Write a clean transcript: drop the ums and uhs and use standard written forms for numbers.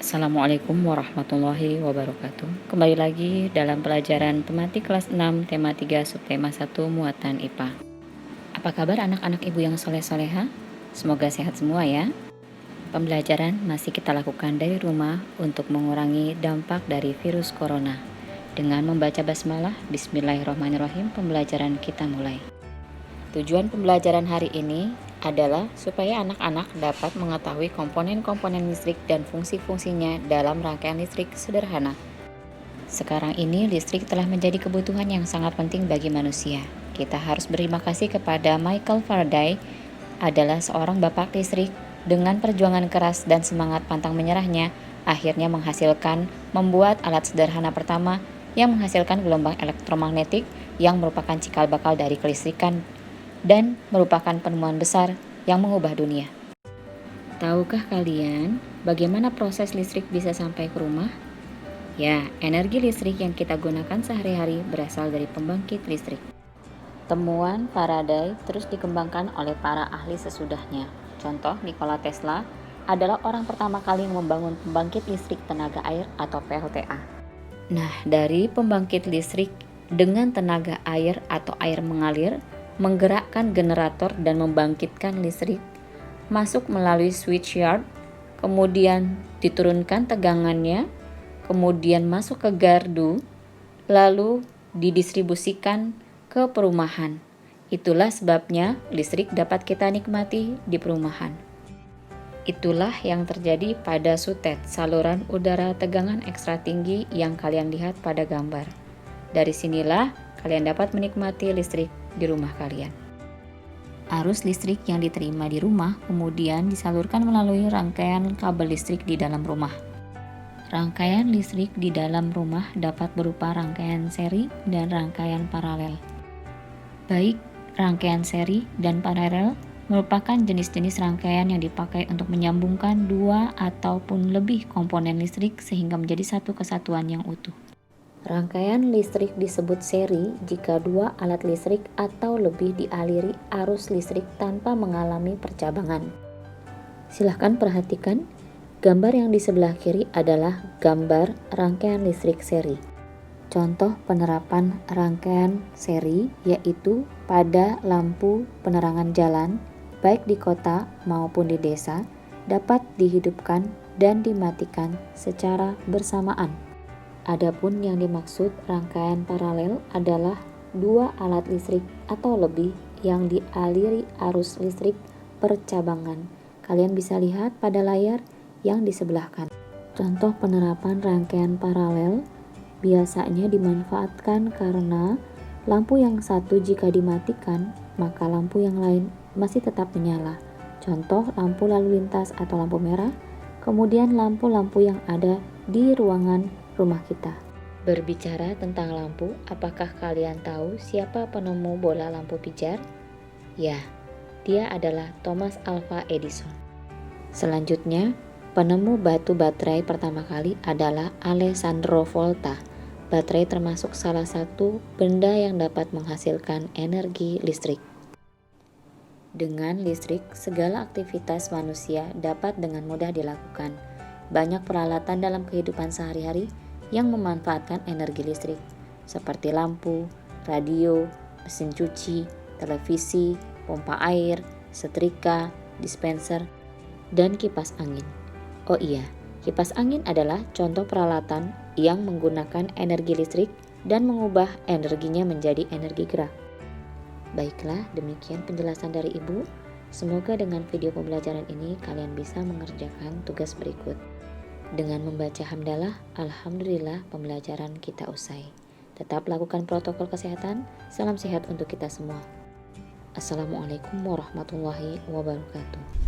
Assalamualaikum warahmatullahi wabarakatuh. Kembali lagi dalam pelajaran tematik kelas 6 tema 3 subtema 1 muatan IPA. Apa kabar anak-anak ibu yang soleh-soleha? Semoga sehat semua ya. Pembelajaran masih kita lakukan dari rumah untuk mengurangi dampak dari virus corona. Dengan membaca basmalah, bismillahirrahmanirrahim, pembelajaran kita mulai. Tujuan pembelajaran hari ini adalah supaya anak-anak dapat mengetahui komponen-komponen listrik dan fungsi-fungsinya dalam rangkaian listrik sederhana. Sekarang ini listrik telah menjadi kebutuhan yang sangat penting bagi manusia. Kita harus berterima kasih kepada Michael Faraday, adalah seorang bapak listrik. Dengan perjuangan keras dan semangat pantang menyerahnya, akhirnya membuat alat sederhana pertama yang menghasilkan gelombang elektromagnetik yang merupakan cikal bakal dari kelistrikan dan merupakan penemuan besar yang mengubah dunia. Tahukah kalian bagaimana proses listrik bisa sampai ke rumah? Ya, energi listrik yang kita gunakan sehari-hari berasal dari pembangkit listrik. Temuan Faraday terus dikembangkan oleh para ahli sesudahnya. Contoh, Nikola Tesla adalah orang pertama kali yang membangun pembangkit listrik tenaga air atau PLTA. Nah, dari pembangkit listrik dengan tenaga air atau air mengalir, menggerakkan generator dan membangkitkan listrik, masuk melalui switchyard, kemudian diturunkan tegangannya, kemudian masuk ke gardu, lalu didistribusikan ke perumahan. Itulah sebabnya listrik dapat kita nikmati di perumahan. Itulah yang terjadi pada SUTET, saluran udara tegangan ekstra tinggi yang kalian lihat pada gambar. Dari sinilah kalian dapat menikmati listrik di rumah kalian. Arus listrik yang diterima di rumah kemudian disalurkan melalui rangkaian kabel listrik di dalam rumah. Rangkaian listrik di dalam rumah dapat berupa rangkaian seri dan rangkaian paralel. Baik rangkaian seri dan paralel merupakan jenis-jenis rangkaian yang dipakai untuk menyambungkan dua ataupun lebih komponen listrik sehingga menjadi satu kesatuan yang utuh. Rangkaian listrik disebut seri jika dua alat listrik atau lebih dialiri arus listrik tanpa mengalami percabangan. Silahkan perhatikan, gambar yang di sebelah kiri adalah gambar rangkaian listrik seri. Contoh penerapan rangkaian seri yaitu pada lampu penerangan jalan, baik di kota maupun di desa, dapat dihidupkan dan dimatikan secara bersamaan. Adapun yang dimaksud rangkaian paralel adalah dua alat listrik atau lebih yang dialiri arus listrik percabangan. Kalian bisa lihat pada layar yang di sebelah kanan. Contoh penerapan rangkaian paralel biasanya dimanfaatkan karena lampu yang satu jika dimatikan, maka lampu yang lain masih tetap menyala. Contoh lampu lalu lintas atau lampu merah, kemudian lampu-lampu yang ada di ruangan rumah kita. Berbicara tentang lampu, apakah kalian tahu siapa penemu bola lampu pijar? Ya, dia adalah Thomas Alva Edison. Selanjutnya, penemu batu baterai pertama kali adalah Alessandro Volta. Baterai termasuk salah satu benda yang dapat menghasilkan energi listrik. Dengan listrik, segala aktivitas manusia dapat dengan mudah dilakukan. Banyak peralatan dalam kehidupan sehari-hari yang memanfaatkan energi listrik, seperti lampu, radio, mesin cuci, televisi, pompa air, setrika, dispenser, dan kipas angin. Oh iya, kipas angin adalah contoh peralatan yang menggunakan energi listrik dan mengubah energinya menjadi energi gerak. Baiklah, demikian penjelasan dari Ibu. Semoga dengan video pembelajaran ini kalian bisa mengerjakan tugas berikut. Dengan membaca hamdalah, alhamdulillah pembelajaran kita usai. Tetap lakukan protokol kesehatan. Salam sehat untuk kita semua. Assalamualaikum warahmatullahi wabarakatuh.